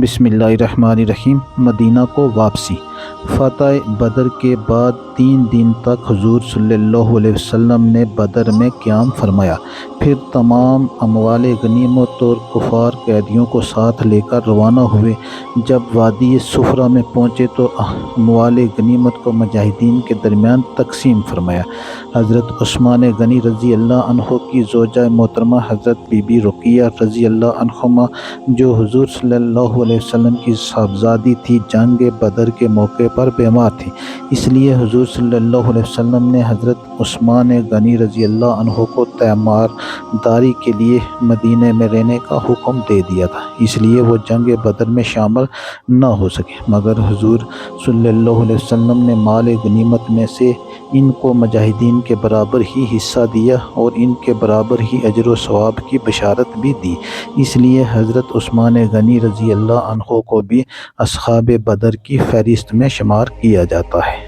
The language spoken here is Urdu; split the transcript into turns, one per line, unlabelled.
بسم اللہ الرحمن الرحیم۔ مدینہ کو واپسی۔ فتح بدر کے بعد 3 دن تک حضور صلی اللہ علیہ وسلم نے بدر میں قیام فرمایا، پھر تمام اموال غنیمت اور کفار قیدیوں کو ساتھ لے کر روانہ ہوئے۔ جب وادی صفرا میں پہنچے تو اموال غنیمت کو مجاہدین کے درمیان تقسیم فرمایا۔ حضرت عثمان غنی رضی اللہ عنہ کی زوجہ محترمہ حضرت بی بی رقیہ رضی اللہ عنہما، جو حضور صلی اللہ علیہ وسلم کی صاحبزادی تھی، جنگ بدر کے موقع پر بیمار تھی، اس لیے حضور صلی اللہ علیہ وسلم نے حضرت عثمان غنی رضی اللہ عنہ کو تیمارداری کے لیے مدینہ میں رہنے کا حکم دے دیا تھا، اس لیے وہ جنگ بدر میں شامل نہ ہو سکے، مگر حضور صلی اللہ علیہ وسلم نے مال غنیمت میں سے ان کو مجاہدین کے برابر ہی حصہ دیا اور ان کے برابر ہی اجر و ثواب کی بشارت بھی دی، اس لیے حضرت عثمان غنی رضی اللہ عنہ کو بھی اصحاب بدر کی فہرست میں شمار کیا جاتا ہے۔